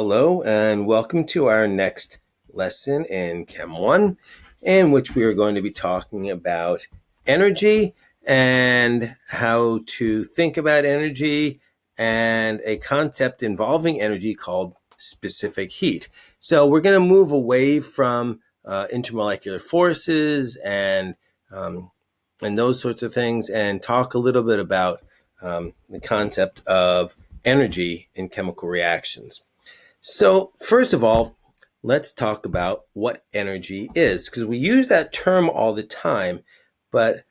Hello and welcome to our next lesson in Chem 1, in which we are going to be talking about energy and how to think about energy and a concept involving energy called specific heat. So we're going to move away from intermolecular forces and those sorts of things and talk a little bit about the concept of energy in chemical reactions. So, first of all, let's talk about what energy is, because we use that term all the time, but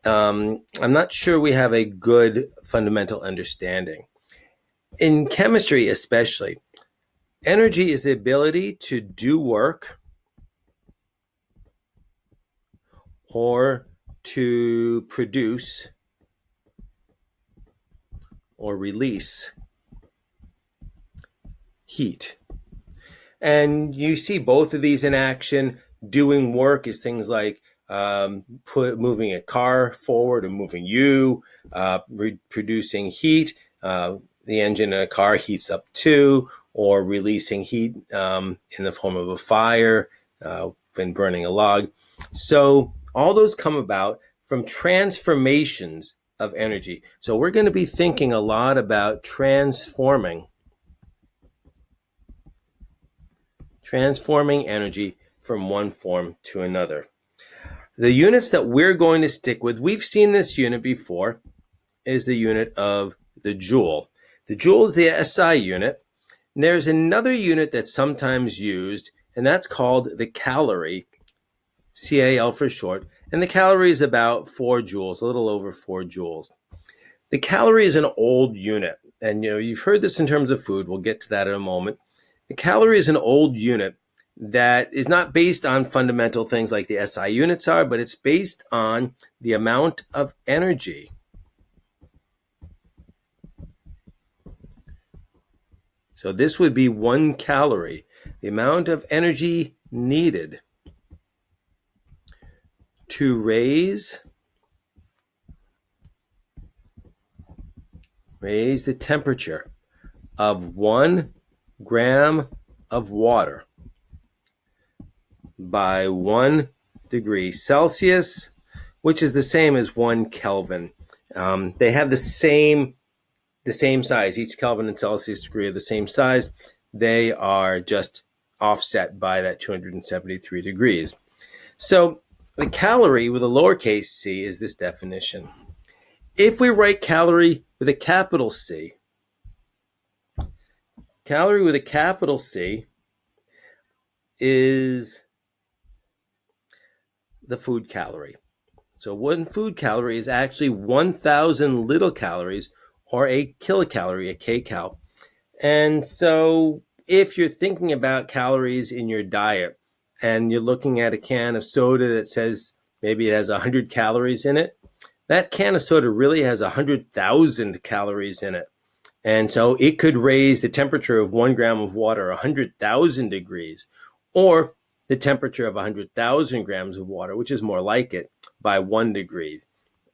I'm not sure we have a good fundamental understanding. In chemistry, especially, energy is the ability to do work or to produce or release heat. And you see both of these in action. Doing work is things like moving a car forward or moving you, producing heat. The engine in a car heats up too, or releasing heat in the form of a fire when burning a log. So all those come about from transformations of energy. So we're going to be thinking a lot about transforming energy from one form to another. The units that we're going to stick with, we've seen this unit before, is the unit of the joule. The joule is the SI unit. And there's another unit that's sometimes used, and that's called the calorie, CAL for short. And the calorie is about 4 joules, a little over 4 joules. The calorie is an old unit, and you've heard this in terms of food. We'll get to that in a moment. The calorie is an old unit that is not based on fundamental things like the SI units are, but it's based on the amount of energy so this would be 1 calorie, the amount of energy needed to raise the temperature of 1 gram of water by 1 degree Celsius, which is the same as 1 Kelvin. They have the same size. Each Kelvin and Celsius degree are the same size. They are just offset by that 273 degrees. So the calorie with a lowercase c is this definition. If we write calorie with a capital C, calorie with a capital C is the food calorie. So 1 food calorie is actually 1,000 little calories, or a kilocalorie, a kcal. And so if you're thinking about calories in your diet and you're looking at a can of soda that says maybe it has 100 calories in it, that can of soda really has 100,000 calories in it. And so it could raise the temperature of 1 gram of water 100,000 degrees, or the temperature of 100,000 grams of water, which is more like it, by 1 degree.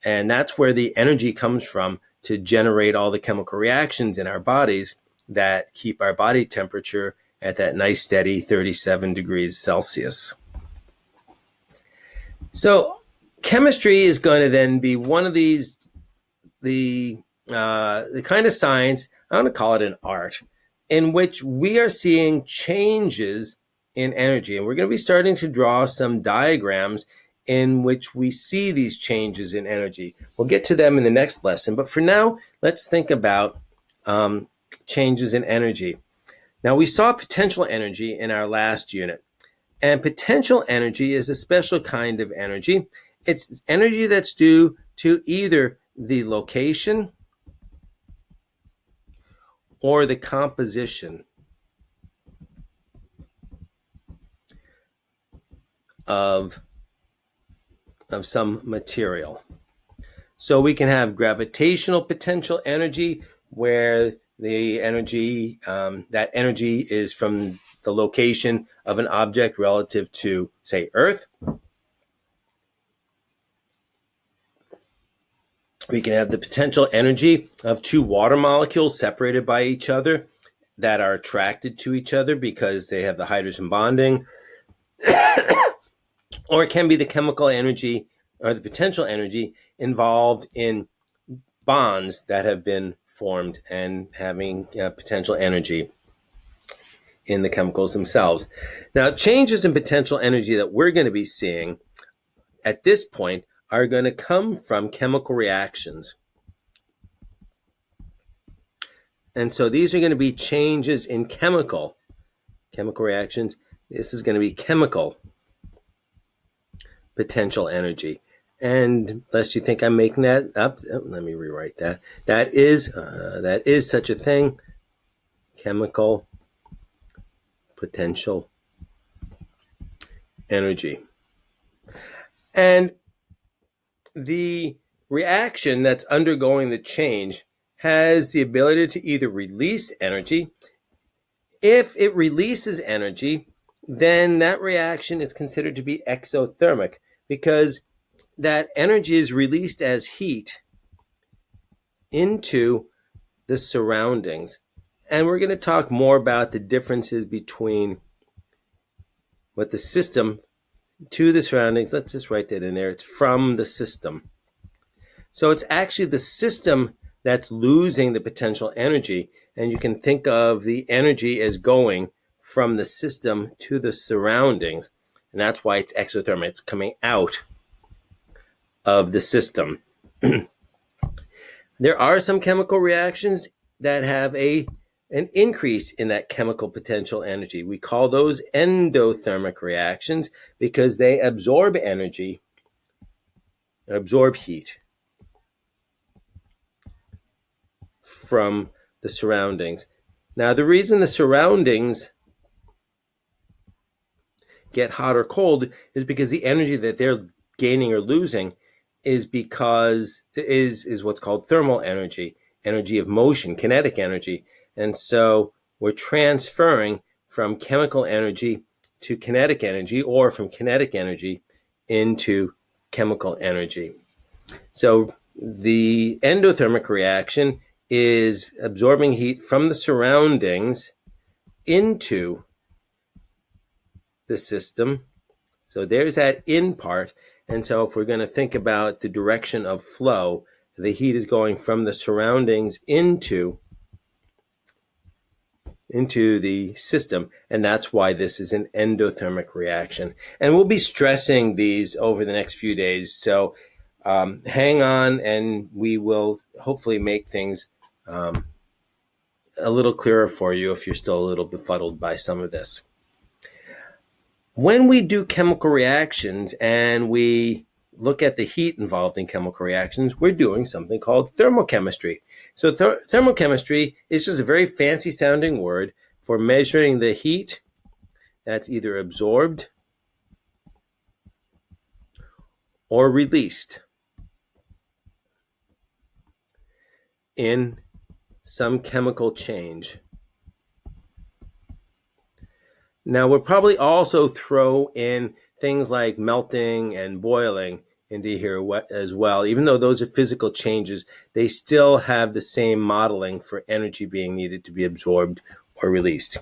And that's where the energy comes from to generate all the chemical reactions in our bodies that keep our body temperature at that nice steady 37 degrees Celsius. So chemistry is going to then be one of these, the kind of science, I want to call it an art, in which we are seeing changes in energy. And we're going to be starting to draw some diagrams in which we see these changes in energy. We'll get to them in the next lesson. But for now, let's think about changes in energy. Now, we saw potential energy in our last unit. And potential energy is a special kind of energy. It's energy that's due to either the location or the composition of some material. So we can have gravitational potential energy, where the energy, that energy is from the location of an object relative to, say, Earth. We can have the potential energy of 2 water molecules separated by each other, that are attracted to each other because they have the hydrogen bonding, or it can be the chemical energy or the potential energy involved in bonds that have been formed and having potential energy in the chemicals themselves. Now, changes in potential energy that we're going to be seeing at this point are going to come from chemical reactions. And so these are going to be changes in chemical reactions. This is going to be chemical potential energy. And lest you think I'm making that up, let me rewrite that. That is such a thing. Chemical potential energy. And the reaction that's undergoing the change has the ability to either release energy. If it releases energy, then that reaction is considered to be exothermic, because that energy is released as heat into the surroundings. And we're going to talk more about the differences between what the system to the surroundings. Let's just write that in there. It's from the system. So it's actually the system that's losing the potential energy. And you can think of the energy as going from the system to the surroundings. And that's why it's exothermic. It's coming out of the system. There are some chemical reactions that have an increase in that chemical potential energy. We call those endothermic reactions because they absorb energy, absorb heat from the surroundings. Now, the reason the surroundings get hot or cold is because the energy that they're gaining or losing is what's called thermal energy, energy of motion, kinetic energy. And so we're transferring from chemical energy to kinetic energy, or from kinetic energy into chemical energy. So the endothermic reaction is absorbing heat from the surroundings into the system. So there's that in part. And so if we're going to think about the direction of flow, the heat is going from the surroundings into the system. And that's why this is an endothermic reaction. And we'll be stressing these over the next few days. So hang on, and we will hopefully make things a little clearer for you if you're still a little befuddled by some of this. When we do chemical reactions and we look at the heat involved in chemical reactions, we're doing something called thermochemistry. So thermochemistry is just a very fancy sounding word for measuring the heat that's either absorbed or released in some chemical change. Now, we'll probably also throw in things like melting and boiling into here as well. Even though those are physical changes, they still have the same modeling for energy being needed to be absorbed or released.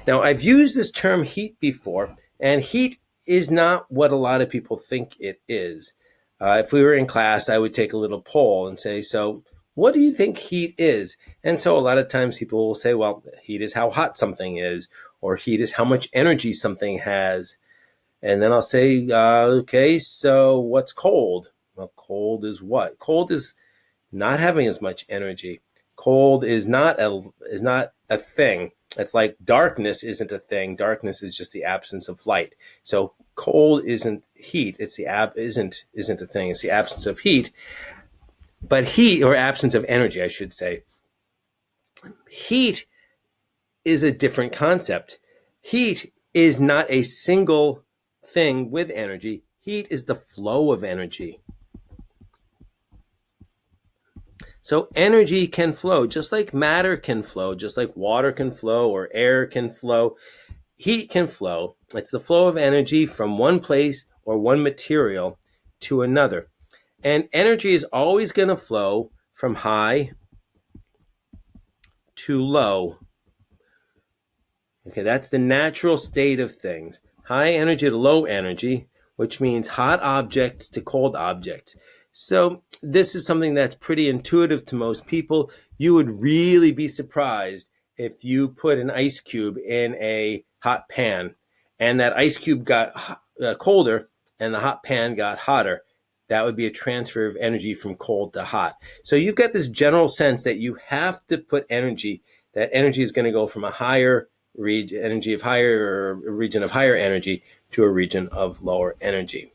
Now, I've used this term heat before, and heat is not what a lot of people think it is. If we were in class, I would take a little poll and say, so what do you think heat is? And so a lot of times people will say, well, heat is how hot something is, or heat is how much energy something has. And then I'll say, okay, so what's cold? Well, cold is what? Cold is not having as much energy. Cold is not a thing. It's like darkness isn't a thing. Darkness is just the absence of light. So cold isn't heat. It's isn't a thing. It's the absence of heat. But heat, or absence of energy, I should say. Heat is a different concept. Heat is not a single thing with energy. Heat is the flow of energy. So energy can flow, just like matter can flow, just like water can flow or air can flow. Heat can flow. It's the flow of energy from one place or one material to another. And energy is always going to flow from high to low. Okay, that's the natural state of things. High energy to low energy, which means hot objects to cold objects. So this is something that's pretty intuitive to most people. You would really be surprised if you put an ice cube in a hot pan and that ice cube got colder and the hot pan got hotter. That would be a transfer of energy from cold to hot. So you've got this general sense that you have to put energy, that energy is going to go from a higher region of higher energy to a region of lower energy.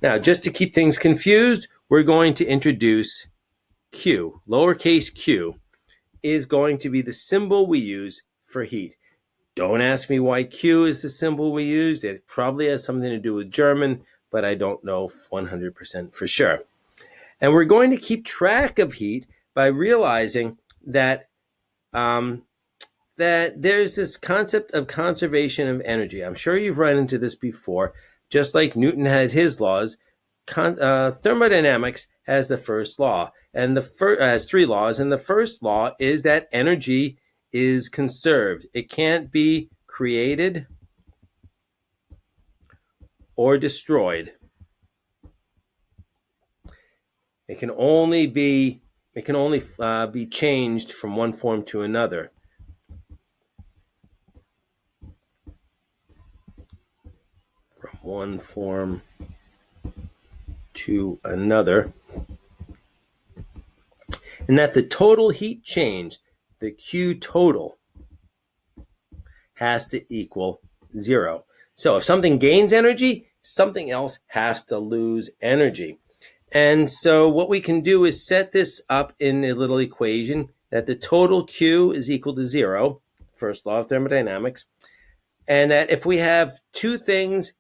Now, just to keep things confused, we're going to introduce Q. Lowercase q is going to be the symbol we use for heat. Don't ask me why Q is the symbol we use. It probably has something to do with German, but I don't know 100% for sure. And we're going to keep track of heat by realizing that that there's this concept of conservation of energy. I'm sure you've run into this before. Just like Newton had his laws, thermodynamics has the first law, and has three laws. And the first law is that energy is conserved. It can't be created or destroyed. It can only be changed from one form to another. From one form to another. And that the total heat change, the Q total, has to equal 0. So if something gains energy, something else has to lose energy. And so what we can do is set this up in a little equation that the total Q is equal to 0, first law of thermodynamics, and that if we have two things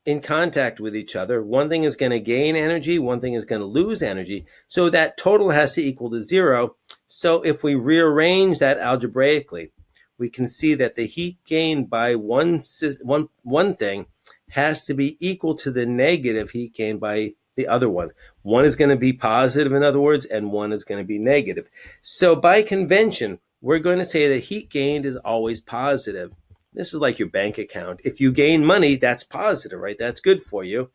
in contact with each other, one thing is going to gain energy, one thing is going to lose energy, so that total has to equal to 0. So if we rearrange that algebraically, we can see that the heat gained by one thing has to be equal to the negative heat gained by the other one. One is going to be positive, in other words, and one is going to be negative. So by convention, we're going to say that heat gained is always positive. This is like your bank account. If you gain money, that's positive, right? That's good for you.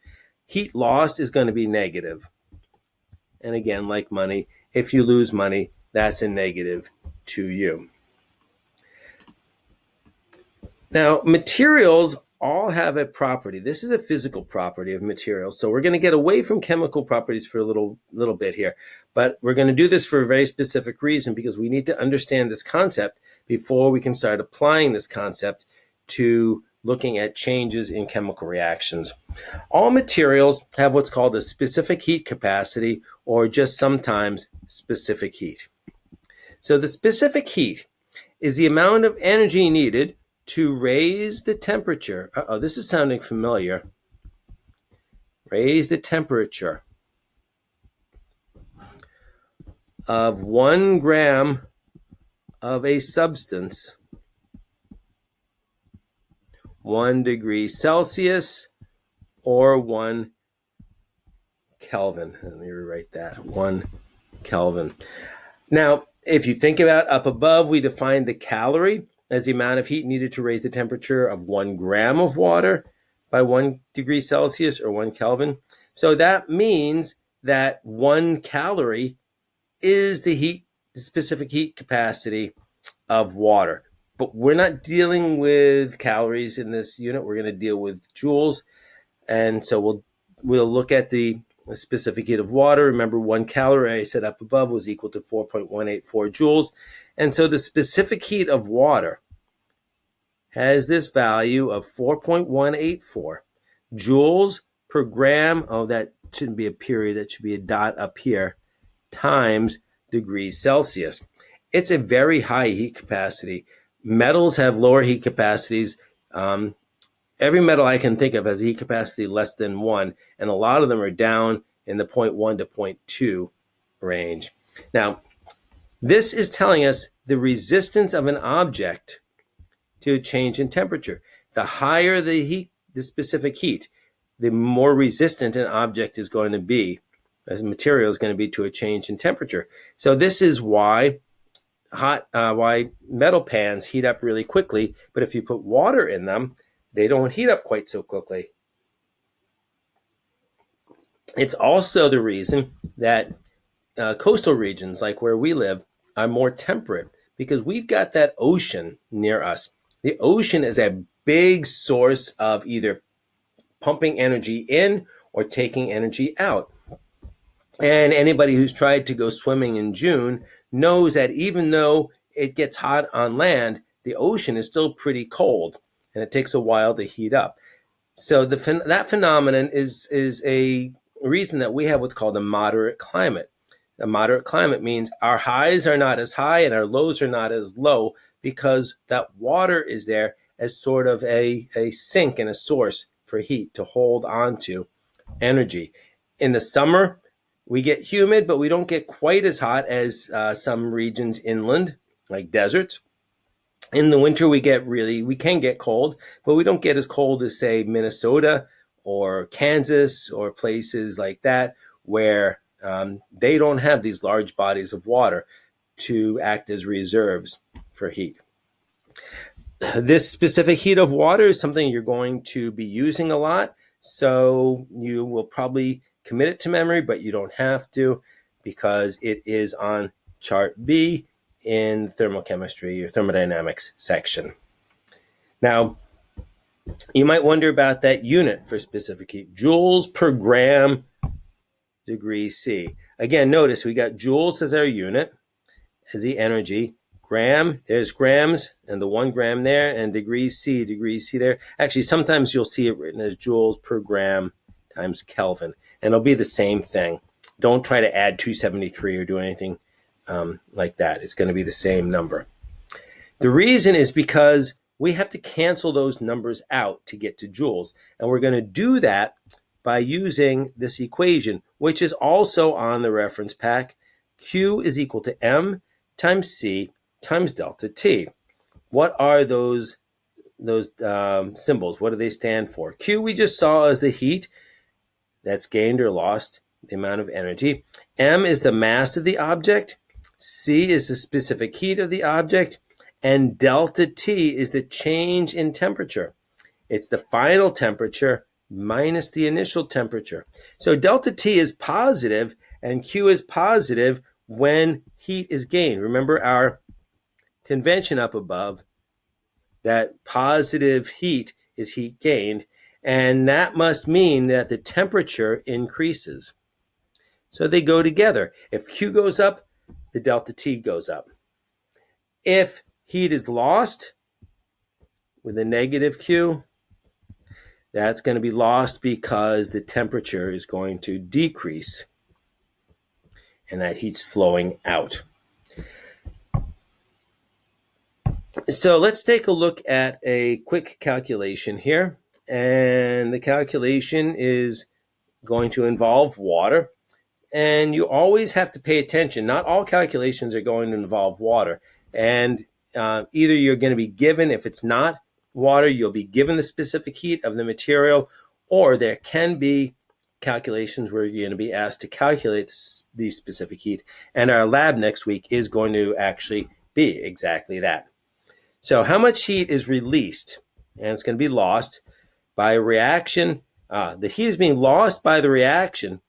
Heat lost is going to be negative. And again, like money, if you lose money, that's a negative to you. Now, materials all have a property. This is a physical property of materials. So we're going to get away from chemical properties for a little bit here. But we're going to do this for a very specific reason, because we need to understand this concept before we can start applying this concept to looking at changes in chemical reactions. All materials have what's called a specific heat capacity, or just sometimes specific heat. So the specific heat is the amount of energy needed to raise the temperature. This is sounding familiar. Raise the temperature of 1 gram of a substance 1 degree Celsius or 1 Kelvin. Let me rewrite that. 1 Kelvin. Now, if you think about up above, we defined the calorie as the amount of heat needed to raise the temperature of 1 gram of water by 1 degree Celsius or 1 Kelvin. So that means that 1 calorie is the specific heat capacity of water. But we're not dealing with calories in this unit. We're going to deal with joules. And so we'll look at the specific heat of water. Remember, 1 calorie I said up above was equal to 4.184 joules. And so the specific heat of water has this value of 4.184 joules per gram. Oh, that shouldn't be a period. That should be a dot up here, times degrees Celsius. It's a very high heat capacity. Metals have lower heat capacities. Every metal I can think of has a heat capacity less than 1, and a lot of them are down in the 0.1 to 0.2 range. Now, this is telling us the resistance of an object to a change in temperature. The higher the heat, the specific heat, the more resistant an object is going to be, as a material is going to be, to a change in temperature. So this is why why metal pans heat up really quickly, but if you put water in them, they don't heat up quite so quickly. It's also the reason that coastal regions like where we live are more temperate because we've got that ocean near us. The ocean is a big source of either pumping energy in or taking energy out. And anybody who's tried to go swimming in June knows that even though it gets hot on land, the ocean is still pretty cold and it takes a while to heat up. So that phenomenon is a reason that we have what's called a moderate climate. A moderate climate means our highs are not as high and our lows are not as low because that water is there as sort of a sink and a source for heat to hold on to energy. In the summer, we get humid, but we don't get quite as hot as some regions inland, like deserts. In the winter, we can get cold, but we don't get as cold as, say, Minnesota or Kansas or places like that where they don't have these large bodies of water to act as reserves for heat. This specific heat of water is something you're going to be using a lot, so you will probably commit it to memory, but you don't have to because it is on chart B in thermochemistry or thermodynamics section. Now, you might wonder about that unit for specific heat, joules per gram degrees C. Again, notice we got joules as our unit, as the energy. Gram, there's grams, and the 1 gram there, and degrees C there. Actually, sometimes you'll see it written as joules per gram times Kelvin, and it'll be the same thing. Don't try to add 273 or do anything like that. It's going to be the same number. The reason is because we have to cancel those numbers out to get to joules, and we're going to do that by using this equation, which is also on the reference pack. Q is equal to M times C times delta T. What are those symbols? What do they stand for? Q we just saw as the heat that's gained or lost, the amount of energy. M is the mass of the object. C is the specific heat of the object. And delta T is the change in temperature. It's the final temperature minus the initial temperature. So delta T is positive and Q is positive when heat is gained. Remember our convention up above, that positive heat is heat gained, and that must mean that the temperature increases. So they go together. If Q goes up, the delta T goes up. If heat is lost with a negative Q, that's going to be lost because the temperature is going to decrease and that heat's flowing out. So let's take a look at a quick calculation here. And the calculation is going to involve water. And you always have to pay attention. Not all calculations are going to involve water. And either you're going to be given, if it's not water, you'll be given the specific heat of the material, or there can be calculations where you're going to be asked to calculate the specific heat. And our lab next week is going to actually be exactly that. So how much heat is released? And it's going to be lost by a reaction. The heat is being lost by the reaction.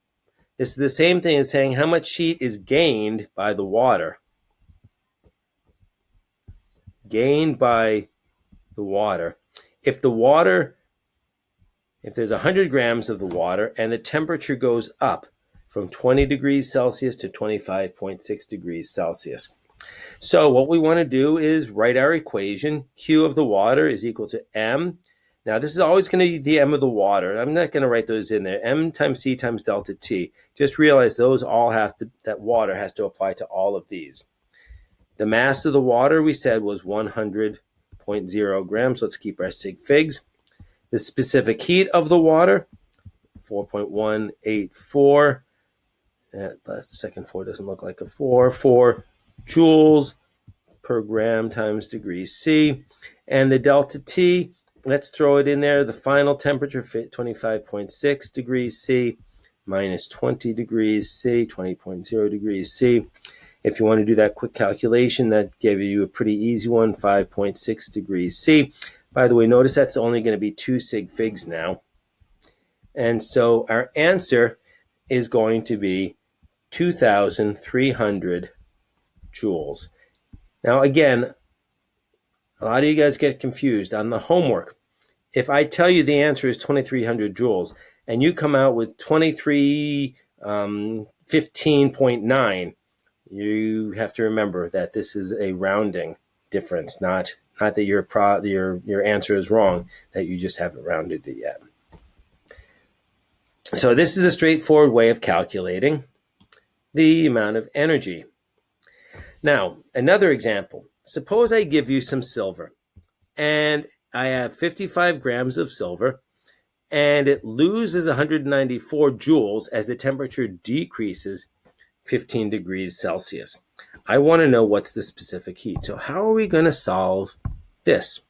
This is the same thing as saying how much heat is gained by the water. Gained by the water. If there's 100 grams of the water and the temperature goes up from 20 degrees Celsius to 25.6 degrees Celsius. So what we want to do is write our equation. Q of the water is equal to M. Now this is always going to be the M of the water. I'm not going to write those in there. M times C times delta T. Just realize those all that water has to apply to all of these. The mass of the water we said was 100.0 grams. Let's keep our sig figs. The specific heat of the water, 4.184. The second 4 doesn't look like a 4 joules per gram times degrees C. And the delta T, let's throw it in there. The final temperature, 25.6 degrees C minus 20 degrees C, 20.0 degrees C. If you want to do that quick calculation, that gave you a pretty easy one, 5.6 degrees C. By the way, notice that's only going to be 2 sig figs now. And so our answer is going to be 2,300 joules. Now, again, a lot of you guys get confused on the homework. If I tell you the answer is 2,300 joules and you come out with 2315.9, you have to remember that this is a rounding difference, not that your answer is wrong, that you just haven't rounded it yet. So this is a straightforward way of calculating the amount of energy. Now, another example. Suppose I give you some silver, and I have 55 grams of silver, and it loses 194 joules as the temperature decreases 15 degrees Celsius. I want to know what's the specific heat. So how are we going to solve this?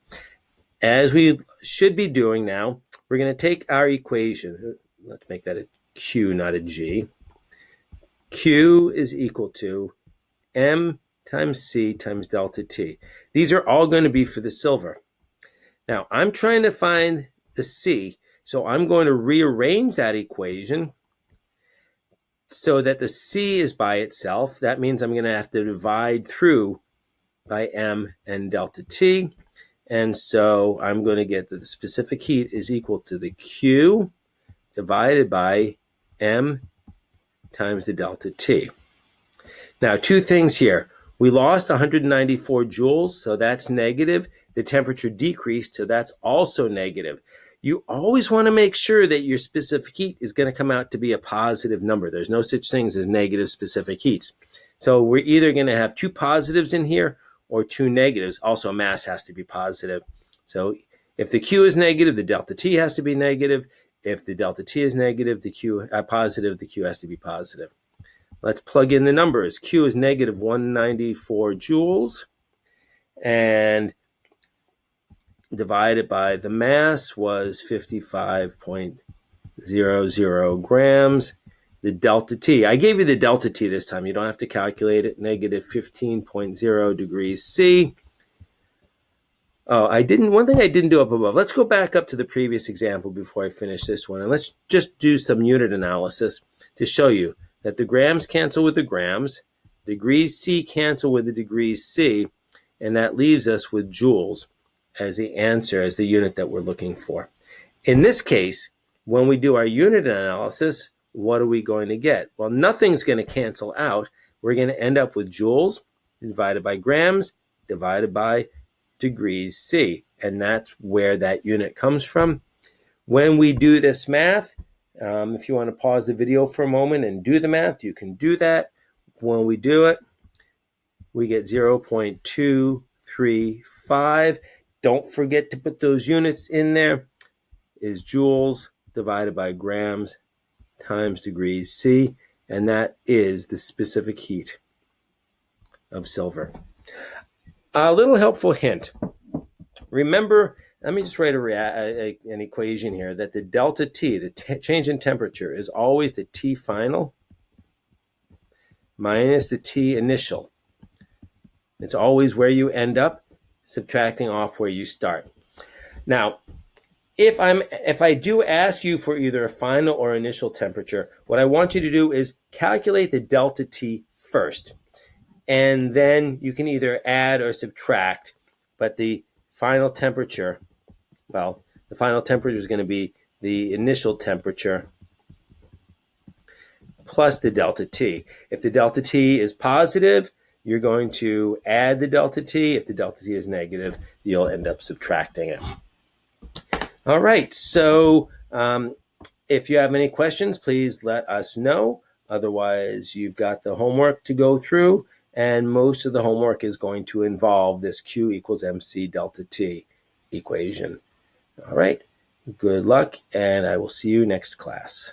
As we should be doing now, we're going to take our equation. Let's make that a Q, not a G. Q is equal to M times C times delta T. These are all going to be for the silver. Now, I'm trying to find the C, so I'm going to rearrange that equation so that the C is by itself. That means I'm going to have to divide through by M and delta T. And so I'm going to get that the specific heat is equal to the Q divided by M times the delta T. Now, two things here. We lost 194 joules, so that's negative. The temperature decreased, so that's also negative. You always want to make sure that your specific heat is going to come out to be a positive number. There's no such things as negative specific heats. So we're either going to have two positives in here or two negatives. Also, mass has to be positive. So if the Q is negative, the delta T has to be negative. If the delta T is negative, the Q positive, the Q has to be positive. Let's plug in the numbers. Q is negative 194 joules, and divided by the mass was 55.00 grams. The delta T, I gave you the delta T this time. You don't have to calculate it. Negative 15.0 degrees C. Oh, one thing I didn't do up above. Let's go back up to the previous example before I finish this one. And let's just do some unit analysis to show you that the grams cancel with the grams, degrees C cancel with the degrees C, and that leaves us with joules as the answer, as the unit that we're looking for. In this case, when we do our unit analysis, what are we going to get? Well, nothing's going to cancel out. We're going to end up with joules divided by grams divided by degrees C, and that's where that unit comes from. When we do this math, if you want to pause the video for a moment and do the math, you can do that. When we do it, we get 0.235. Don't forget to put those units in there. Is joules divided by grams times degrees C, and that is the specific heat of silver. A little helpful hint. Remember, let me just write an equation here, that the delta T, the change in temperature, is always the T final minus the T initial. It's always where you end up, subtracting off where you start. Now, if I do ask you for either a final or initial temperature, what I want you to do is calculate the delta T first. And then you can either add or subtract, but the final temperature, well, the final temperature is going to be the initial temperature plus the delta T. If the delta T is positive, you're going to add the delta T. If the delta T is negative, you'll end up subtracting it. All right, so if you have any questions, please let us know. Otherwise, you've got the homework to go through, and most of the homework is going to involve this Q equals MC delta T equation. All right, good luck, and I will see you next class.